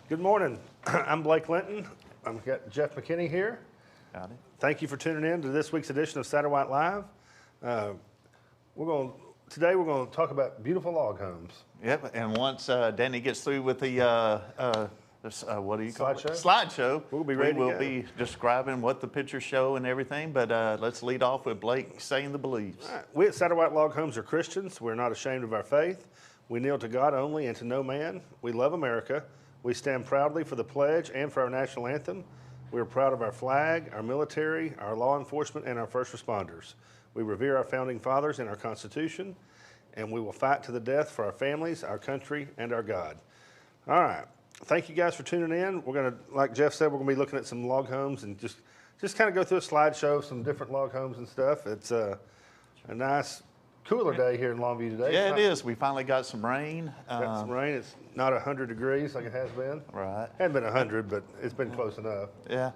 Good morning. I'm Blake Linton. I've got Jeff McKinney here. Howdy. Thank you for tuning in to this week's edition of Satterwhite Live. Today we're going to talk about beautiful log homes. Yep, and once Danny gets through with the, what do you call Slideshow? it? Slideshow. We'll be ready to We'll go. be describing what the pictures show and everything, but let's lead off with Blake saying the beliefs. All right. We at Satterwhite Log Homes are Christians. We're not ashamed of our faith. We kneel to God only and to no man. We love America. We stand proudly for the pledge and for our national anthem. We are proud of our flag, our military, our law enforcement, and our first responders. We revere our founding fathers and our Constitution, and we will fight to the death for our families, our country, and our God. All right. Thank you guys for tuning in. We're going to, like Jeff said, we're going to be looking at some log homes and just kind of go through a slideshow of some different log homes and stuff. It's a nice, cooler day here in Longview today. Yeah, it is. We finally got some rain. Got some rain. It's not 100 degrees like it has been. Right. Hasn't been 100, but it's been close enough. Yeah.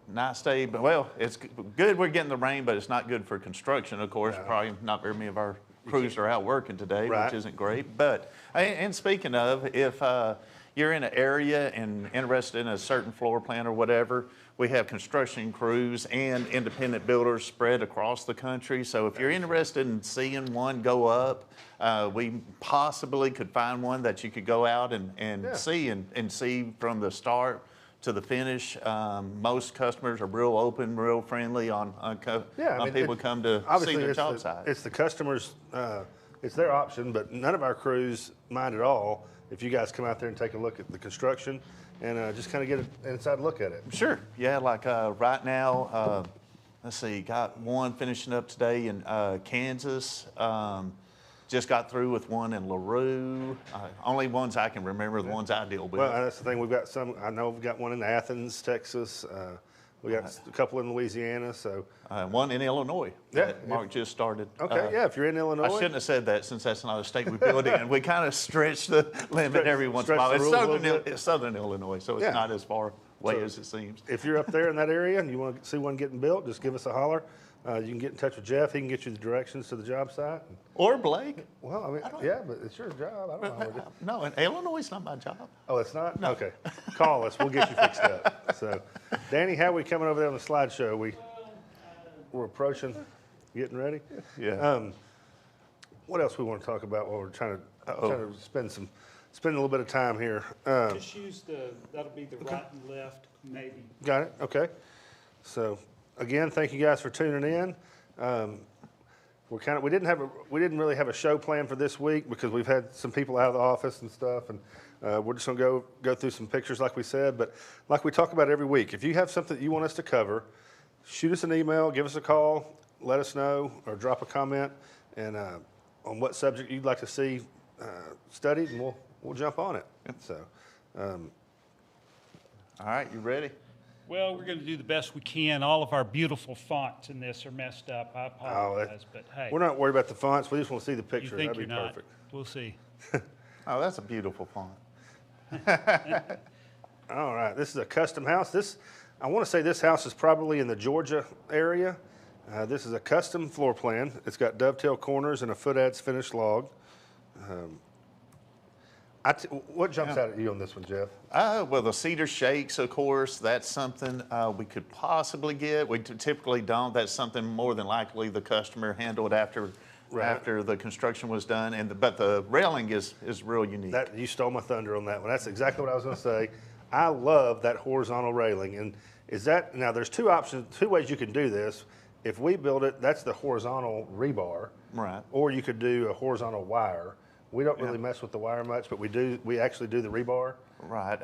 Nice day, but well, it's good we're getting the rain, but it's not good for construction, of course. No. Probably not very many of our crews are out working today, Right. which isn't great. But, and speaking of, if you're in an area and interested in a certain floor plan or whatever, we have construction crews and independent builders spread across the country. So if you're interested in seeing one go up, we possibly could find one that you could go out and see and see from the start to the finish. Most customers are real open, real friendly on people come to see their job site. It's the customers, it's their option, but none of our crews mind at all if you guys come out there and take a look at the construction and just kind of get an inside look at it. Sure. Yeah, like right now, let's see, got one finishing up today in Kansas. Just got through with one in LaRue. Only ones I can remember, the ones I deal with. Well, that's the thing. We've got some. I know we've got one in Athens, Texas. We got a couple in Louisiana. So one in Illinois. That Mark just started. Okay, yeah. If you're in Illinois, I shouldn't have said that since that's not a state we build in. We kind of stretch the limit every once in a while. It's southern Illinois, so it's not as far away as it seems. If you're up there in that area and you want to see one getting built, just give us a holler. You can get in touch with Jeff. He can get you the directions to the job site. Or Blake. Well, I mean, yeah, but it's your job. I don't know how to do it. No, in Illinois is not my job. Oh, it's not? No. Okay. Call us. We'll get you fixed up. So, Danny, how are we coming over there on the slideshow? We're approaching, getting ready? Yeah. What else we want to talk about while we're trying to spend a little bit of time here? Just use that'll be the right and left, maybe. Got it? Okay. So, again, thank you guys for tuning in. We didn't really have a show plan for this week because we've had some people out of the office and stuff, and we're just gonna go through some pictures like we said. But like we talk about every week, if you have something that you want us to cover, shoot us an email, give us a call, let us know, or drop a comment, and on what subject you'd like to see studied, and we'll jump on it. So, all right, you ready? Well, we're going to do the best we can. All of our beautiful fonts in this are messed up. I apologize, but hey. We're not worried about the fonts. We just want to see the You picture. think That'd you're be not? perfect. We'll see. Oh, that's a beautiful font. All right, this is a custom house. I want to say this house is probably in the Georgia area. This is a custom floor plan. It's got dovetail corners and a foot adds finished log. What jumps out at you on this one, Jeff? Well, the cedar shakes, of course. That's something we could possibly get. We typically don't. That's something more than likely the customer handled after the construction was done. But the railing is real unique. You stole my thunder on that one. That's exactly what I was going to say. I love that horizontal railing. And now there's two ways you can do this. If we build it, that's the horizontal rebar. Right. Or you could do a horizontal wire. We don't really mess with the wire much, but we actually do the rebar. Right.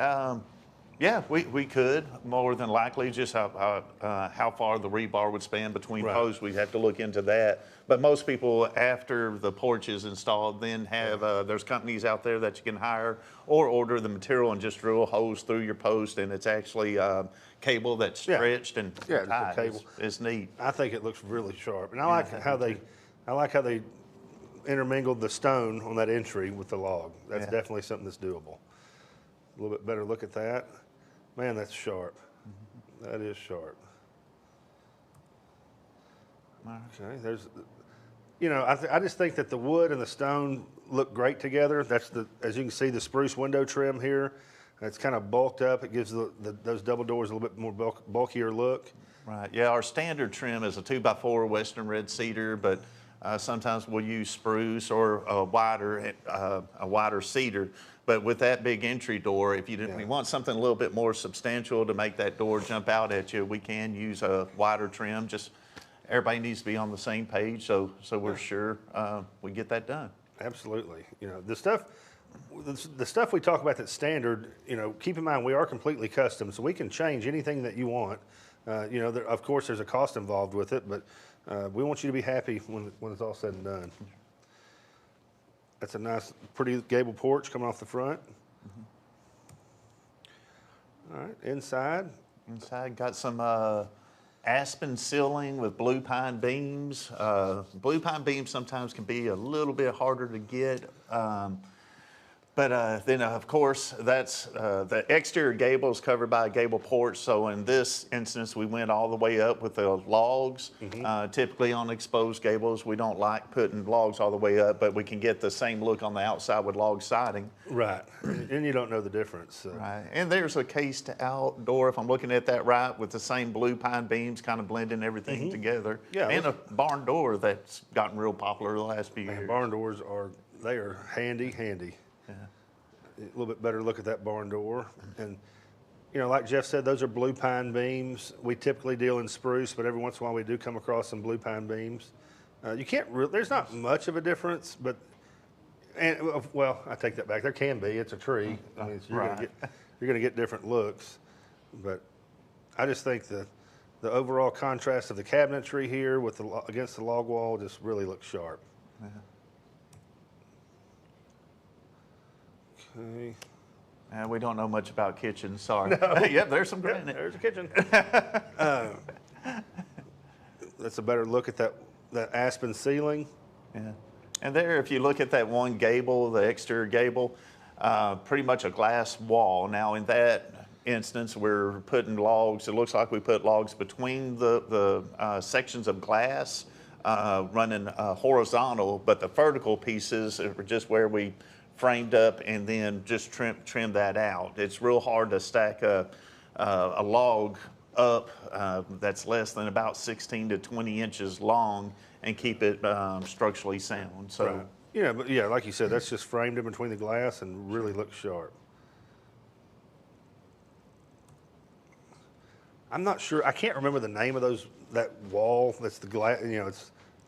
Yeah, we could more than likely. Just how far the rebar would span between posts, we'd have to look into that. But most people, after the porch is installed, then have there's companies out there that you can hire or order the material and just drill holes through your post, and it's actually cable that's stretched and tied. Cable. It's neat. I think it looks really sharp, and I like how they intermingled the stone on that entry with the log. That's definitely something that's doable. A little bit better look at that. Man, that's sharp. That is sharp. Okay, I just think that the wood and the stone look great together. As you can see, the spruce window trim here. It's kind of bulked up. It gives those double doors a little bit more bulkier look. Right. Yeah, our standard trim is a 2x4 Western red cedar, but sometimes we'll use spruce or a wider cedar. But with that big entry door, if you want something a little bit more substantial to make that door jump out at you, we can use a wider trim. Just everybody needs to be on the same page, so we're sure we get that done. Absolutely. You know, the stuff we talk about that's standard, you know, keep in mind we are completely custom, so we can change anything that you want. You know, of course there's a cost involved with it, but we want you to be happy when it's all said and done. That's a nice, pretty gable porch coming off the front. All right, inside. Inside got some aspen ceiling with blue pine beams. Blue pine beams sometimes can be a little bit harder to get. But then, of course, that's the exterior gable is covered by a gable porch. So in this instance, we went all the way up with the logs. Typically on exposed gables, we don't like putting logs all the way up, but we can get the same look on the outside with log siding. Right, and you don't know the difference. So. Right, and there's a cased outdoor, if I'm looking at that right, with the same blue pine beams kind of blending everything together. Yeah, and a barn door that's gotten real popular the last few years. Barn doors are handy. Yeah. A little bit better look at that barn door. And, you know, like Jeff said, those are blue pine beams. We typically deal in spruce, but every once in a while we do come across some blue pine beams. You can't really, there's not much of a difference, but, well, I take that back. There can be. It's a tree. I mean, so you're going to get different looks. But I just think the overall contrast of the cabinetry here with against the log wall just really looks sharp. Yeah. Okay. We don't know much about kitchens, sorry. No. Yep, there's some granite. There's a kitchen. That's a better look at that aspen ceiling. Yeah. And there, if you look at that one gable, the exterior gable, pretty much a glass wall. Now, in that instance, we're putting logs. It looks like we put logs between the sections of glass, running horizontal, but the vertical pieces are just where we framed up and then just trim that out. It's real hard to stack a log up that's less than about 16 to 20 inches long and keep it structurally sound. So, right. Yeah, but yeah, like you said, that's just framed in between the glass and really looks sharp. I'm not sure. I can't remember the name of that wall. That's the glass. You know,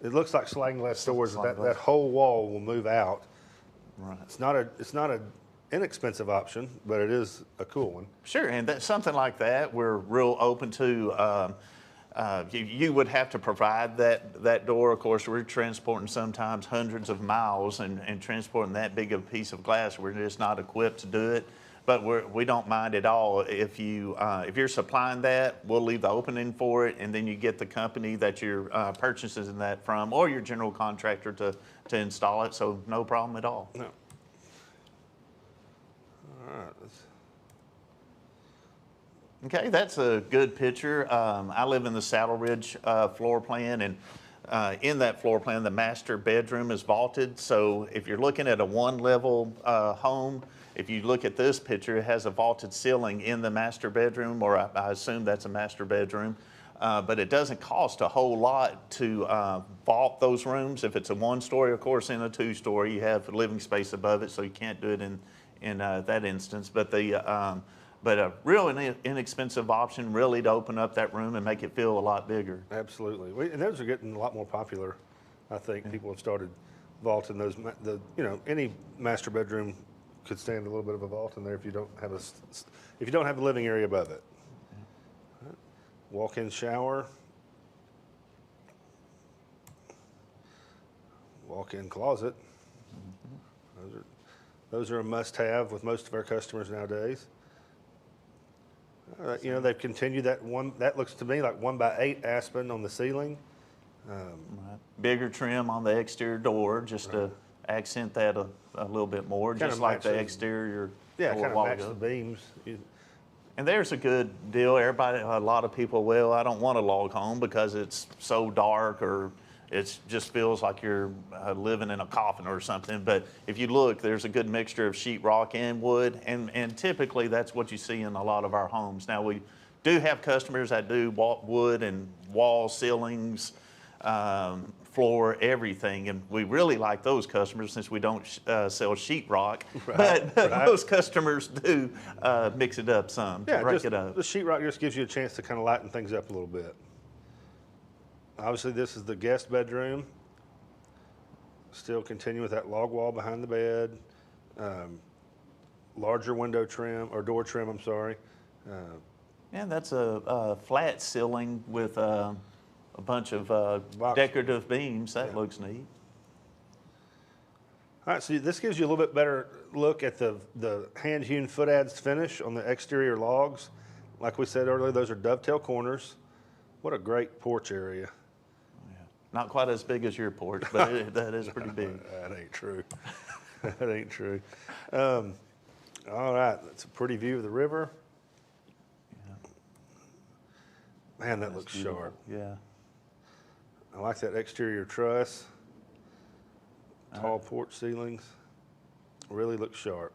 it looks like sliding glass doors. That whole wall will move out. right. It's not an inexpensive option, but it is a cool one. Sure, and something like that, we're real open to. You would have to provide that door. Of course, we're transporting sometimes hundreds of miles and transporting that big of a piece of glass. We're just not equipped to do it. But we don't mind at all if you're supplying that. We'll leave the opening for it, and then you get the company that you're purchasing that from, or your general contractor to install it. So no problem at all. No. All right. Okay, that's a good picture. I live in the Saddle Ridge floor plan, and in that floor plan, the master bedroom is vaulted. So if you're looking at a one-level home, if you look at this picture, it has a vaulted ceiling in the master bedroom, or I assume that's a master bedroom. But it doesn't cost a whole lot to vault those rooms. If it's a one-story, of course, in a two-story, you have living space above it, so you can't do it in that instance. But a real inexpensive option, really, to open up that room and make it feel a lot bigger. Absolutely. And those are getting a lot more popular. I think people have started vaulting those. Any master bedroom could stand a little bit of a vault in there if you don't have a living area above it. Right. Walk-in shower. Walk-in closet. Those are a must-have with most of our customers nowadays. They've continued that one. That looks to me like 1x8 aspen on the ceiling. Right. Bigger trim on the exterior door, just to accent that a little bit more, Kinda just like the matches- exterior Yeah, door kind of wall match goes. the beams. And there's a good deal. A lot of people, well, I don't want a log home because it's so dark, or it just feels like you're living in a coffin or something. But if you look, there's a good mixture of sheetrock and wood, and typically that's what you see in a lot of our homes. Now, we do have customers that do wood and wall ceilings, floor, everything, and we really like those customers since we don't sell sheetrock. But those customers do mix it up some, break it up. The sheetrock just gives you a chance to kind of lighten things up a little bit. Obviously, this is the guest bedroom. Still continue with that log wall behind the bed. Larger window trim, or door trim, I'm sorry. And that's a flat ceiling with a bunch of decorative beams. That looks neat. All right, so this gives you a little bit better look at the hand-hewn foot adds finish on the exterior logs. Like we said earlier, those are dovetail corners. What a great porch area. Not quite as big as your porch, but that is pretty big. That ain't true. That ain't true. All right, that's a pretty view of the river. Yeah. Man, that looks beautiful. sharp. Yeah. I like that exterior truss. Tall porch ceilings. Really looks sharp.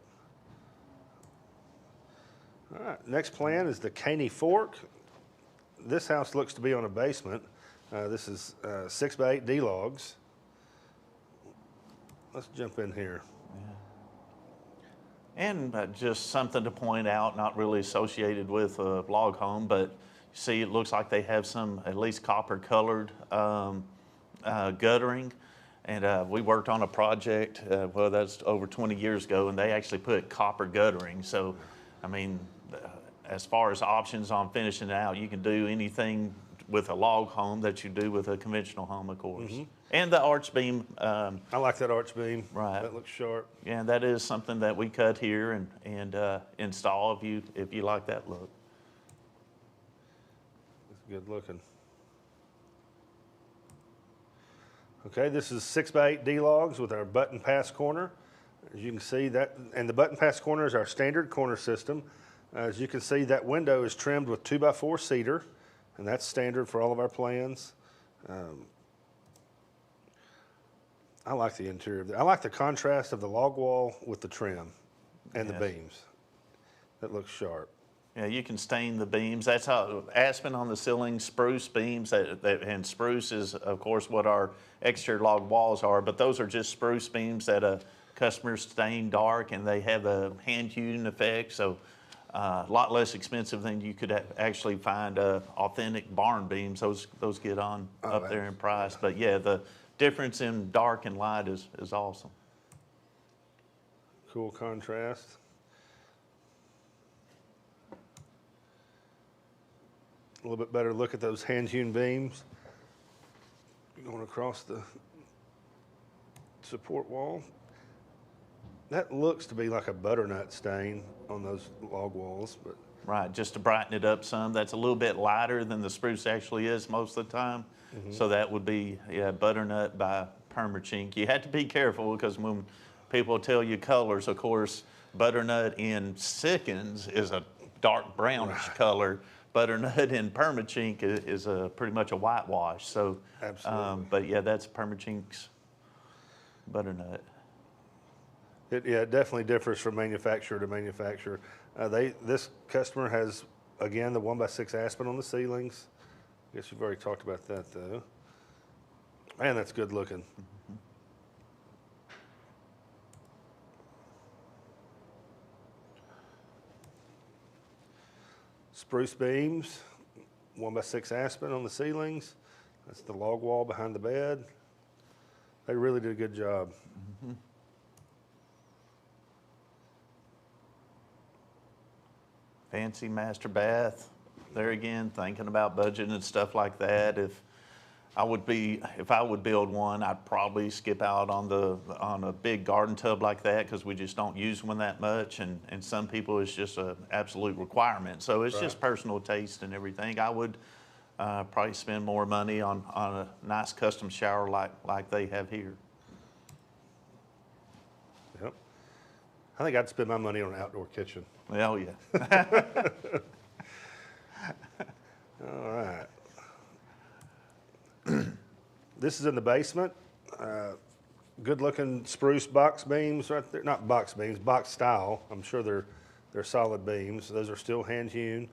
All right, next plan is the Caney Fork. This house looks to be on a basement. This is 6x8 D-logs. Let's jump in here. Yeah. And just something to point out, not really associated with a log home, but you see it looks like they have some at least copper colored guttering. And we worked on a project, well, that's over 20 years ago, and they actually put copper guttering. So, I mean, as far as options on finishing it out, you can do anything with a log home that you do with a conventional home, of course. Mm-hmm. And the arch beam. I like that arch beam. Right. That looks sharp. Yeah, and that is something that we cut here and install if you like that look. It's good looking. Okay, this is 6x8 D-logs with our button pass corner. As you can see that, and the button pass corner is our standard corner system. As you can see, that window is trimmed with 2x4 cedar, and that's standard for all of our plans. I like the interior. I like the contrast of the log wall with the trim and the beams. That looks sharp. Yeah, you can stain the beams. That's how aspen on the ceiling, spruce beams, and spruce is, of course, what our exterior log walls are, but those are just spruce beams that customers stain dark, and they have a hand-hewn effect, so a lot less expensive than you could actually find authentic barn beams. Those get on up there in price. But yeah, the difference in dark and light is awesome. Cool contrast. A little bit better look at those hand-hewn beams going across the support wall. That looks to be like a butternut stain on those log walls, but right, just to brighten it up some. That's a little bit lighter than the spruce actually is most of the time. Mm-hmm. So that would be butternut by permachink. You have to be careful because when people tell you colors, of course, butternut in sickens is a dark brownish color. Butternut in permachink is pretty much a whitewash. So, absolutely. But yeah, that's permachink's butternut. It definitely differs from manufacturer to manufacturer. This customer has, again, the 1x6 aspen on the ceilings. I guess you've already talked about that, though. Man, that's good looking. Mm-hmm. Spruce beams, 1x6 aspen on the ceilings. That's the log wall behind the bed. They really did a good job. Mm-hmm. Fancy master bath. There again, thinking about budget and stuff like that. If I would build one, I'd probably skip out on a big garden tub like that because we just don't use one that much, and some people it's just an absolute requirement. So it's just personal taste and everything. I would probably spend more money on a nice custom shower like they have here. Yep. I think I'd spend my money on an outdoor kitchen. Oh, yeah. All right. This is in the basement. Good-looking spruce box beams right there. Not box beams, box style. I'm sure they're solid beams. Those are still hand-hewn.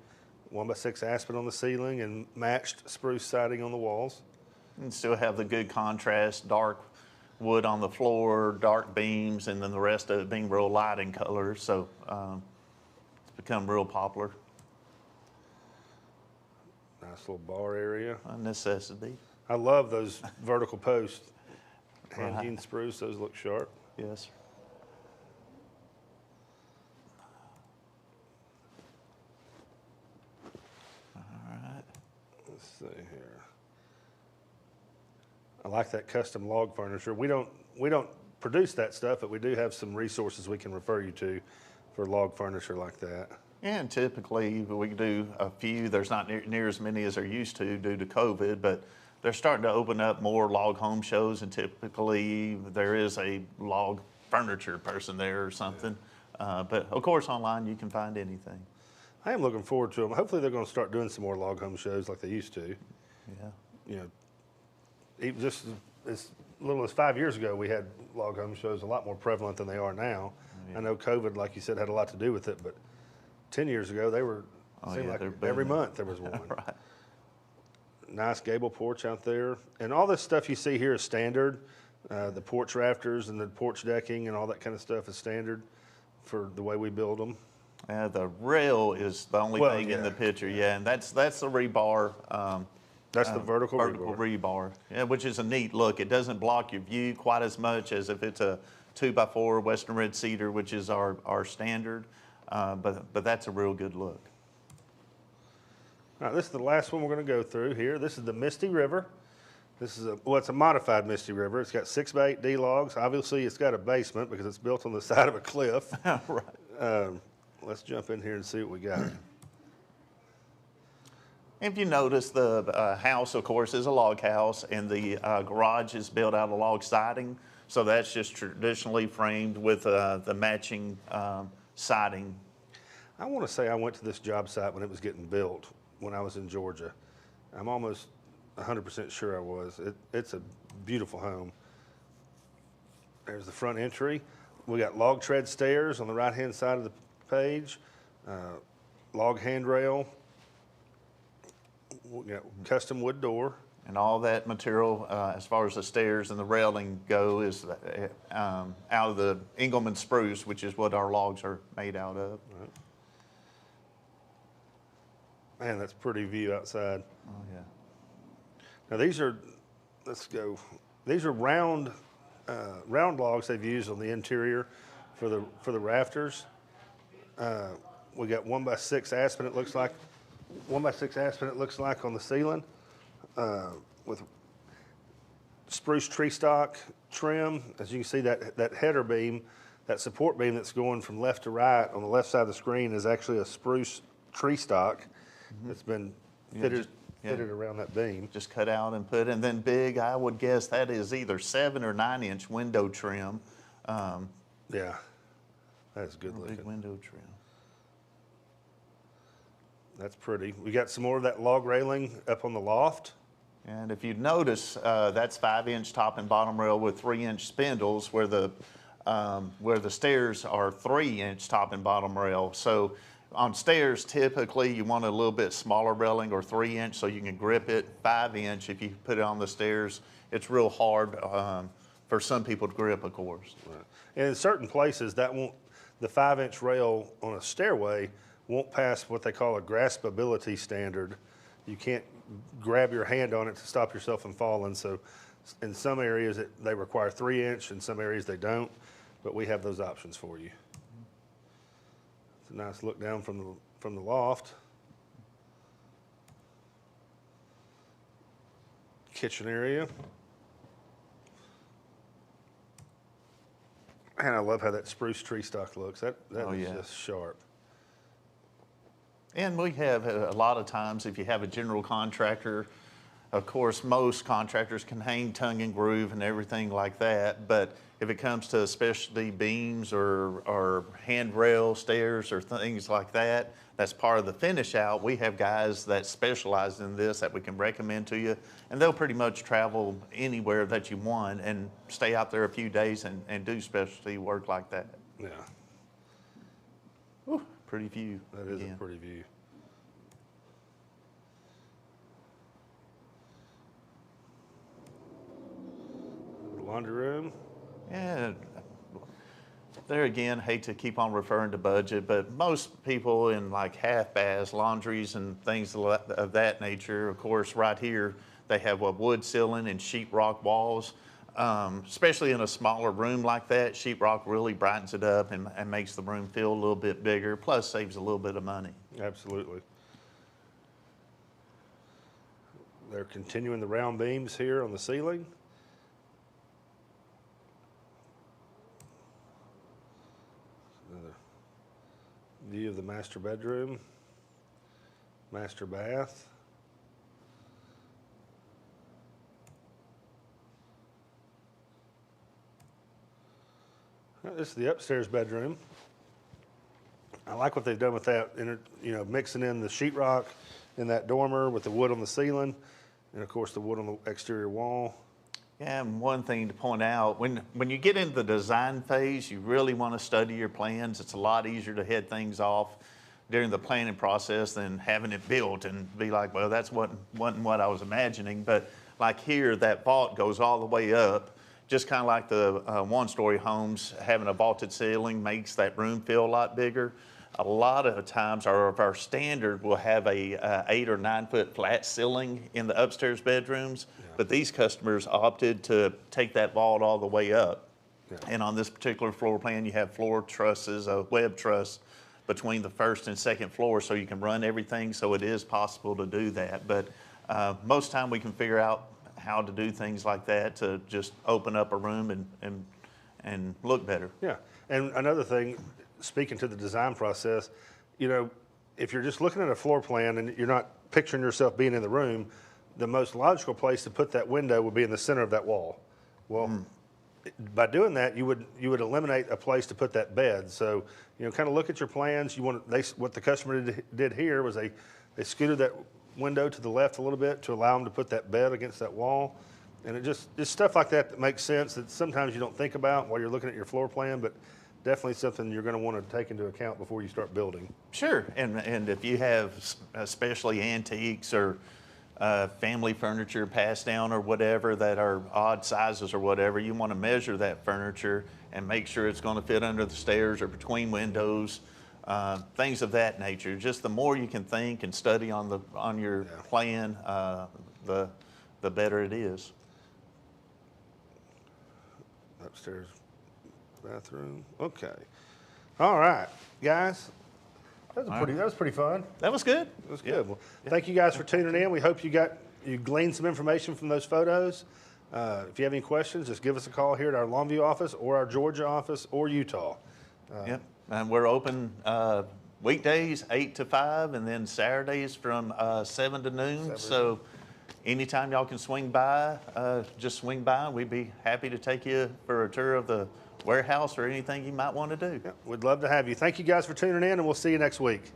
1x6 aspen on the ceiling and matched spruce siding on the walls. And still have the good contrast, dark wood on the floor, dark beams, and then the rest of it being real light in color. So it's become real popular. Nice little bar area. A necessity. I love those vertical posts. Right. Hand-hewn spruce, those look sharp. Yes. All right. Let's see here. I like that custom log furniture. We don't produce that stuff, but we do have some resources we can refer you to for log furniture like that. And typically we do a few. There's not near as many as there used to due to COVID, but they're starting to open up more log home shows, and typically there is a log furniture person there or something. But of course, online you can find anything. I am looking forward to them. Hopefully they're going to start doing some more log home shows like they used to. Yeah. You know, even just as little as 5 years ago, we had log home shows a lot more prevalent than they are now. Yeah. I know COVID, like you said, had a lot to do with it, but 10 years ago, they were, seemed like every month there was one. Right. Nice gable porch out there. And all this stuff you see here is standard. The porch rafters and the porch decking and all that kind of stuff is standard for the way we build them. The rail is the only thing in the picture, yeah, and that's the rebar. That's the vertical rebar, yeah, which is a neat look. It doesn't block your view quite as much as if it's a 2x4 Western Red Cedar, which is our standard, but that's a real good look. All right, this is the last one we're going to go through here. This is the Misty River. This is it's a modified Misty River. It's got 6x8 D logs. Obviously, it's got a basement because it's built on the side of a cliff. Right. Let's jump in here and see what we got. If you notice, the house, of course, is a log house, and the garage is built out of log siding. So that's just traditionally framed with the matching siding. I want to say I went to this job site when it was getting built when I was in Georgia. I'm almost 100% sure I was. It's a beautiful home. There's the front entry. We got log tread stairs on the right-hand side of the page, log handrail. We got custom wood door. And all that material, as far as the stairs and the railing go, is out of the Engelmann spruce, which is what our logs are made out of. Right. Man, that's a pretty view outside. Oh, yeah. Now these are, these are round logs they've used on the interior for the rafters. We got 1x6 aspen, it looks like. 1x6 aspen, it looks like, on the ceiling, with spruce tree stock trim. As you can see, that header beam, that support beam that's going from left to right on the left side of the screen is actually a spruce tree stock that's been fitted around that beam. Just cut out and put, and then big, I would guess that is either 7 or 9 inch window trim. Yeah, that's good looking. Big window trim. That's pretty. We got some more of that log railing up on the loft. And if you notice, that's 5-inch top and bottom rail with 3-inch spindles, where the stairs are 3-inch top and bottom rail. So on stairs, typically you want a little bit smaller railing, or 3-inch, so you can grip it. 5-inch, if you put it on the stairs, it's real hard for some people to grip, of course. Right. And in certain places, the 5-inch rail on a stairway won't pass what they call a graspability standard. You can't grab your hand on it to stop yourself from falling. So in some areas they require 3-inch, in some areas they don't, but we have those options for you. It's a nice look down from the loft. Kitchen area. And I love how that spruce tree stock looks. That is just sharp. And we have a lot of times, if you have a general contractor, of course, most contractors can hang tongue and groove and everything like that. But if it comes to specialty beams or handrail stairs or things like that, that's part of the finish out. We have guys that specialize in this that we can recommend to you, and they'll pretty much travel anywhere that you want and stay out there a few days and do specialty work like that. Yeah, Whew, pretty view. that is again. a pretty view. Laundry room. Yeah, there again, hate to keep on referring to budget, but most people in like half baths, laundries, and things of that nature, of course, right here, they have a wood ceiling and sheetrock walls. Especially in a smaller room like that, sheetrock really brightens it up and makes the room feel a little bit bigger, plus saves a little bit of money. Absolutely. They're continuing the round beams here on the ceiling. Another view of the master bedroom, master bath. This is the upstairs bedroom. I like what they've done with that, mixing in the sheetrock in that dormer with the wood on the ceiling, and of course the wood on the exterior wall. Yeah, and one thing to point out, when you get into the design phase, you really want to study your plans. It's a lot easier to head things off during the planning process than having it built and be like, well, that's wasn't what I was imagining. But like here, that vault goes all the way up, just kind of like the one-story homes. Having a vaulted ceiling makes that room feel a lot bigger. A lot of times our standard will have a 8 or 9 foot flat ceiling in the upstairs bedrooms, but these customers opted to take that vault all the way up. Yeah. And on this particular floor plan, you have floor trusses, a web truss between the first and second floor, so you can run everything, so it is possible to do that. But most time we can figure out how to do things like that to just open up a room and look better. Yeah, and another thing, speaking to the design process, if you're just looking at a floor plan and you're not picturing yourself being in the room, the most logical place to put that window would be in the center of that wall. Well, by doing that, you would eliminate a place to put that bed. So, kind of look at your plans. What the customer did here was they scooted that window to the left a little bit to allow them to put that bed against that wall. And it's stuff like that makes sense that sometimes you don't think about while you're looking at your floor plan, but definitely something you're going to want to take into account before you start building. Sure, and if you have especially antiques or family furniture passed down or whatever that are odd sizes or whatever, you want to measure that furniture and make sure it's going to fit under the stairs or between windows, things of that nature. Just the more you can think and study on your plan, the better it is. Upstairs bathroom. Okay. All right, guys. That was pretty fun. That was good. That was good. Well, thank you guys for tuning in. We hope you gleaned some information from those photos. If you have any questions, just give us a call here at our Longview office or our Georgia office or Utah. Yep. And we're open weekdays 8 to 5, and then Saturdays from 7 to noon. So anytime y'all can swing by, just swing by. We'd be happy to take you for a tour of the warehouse or anything you might want to do. Yeah, we'd love to have you. Thank you guys for tuning in, and we'll see you next week.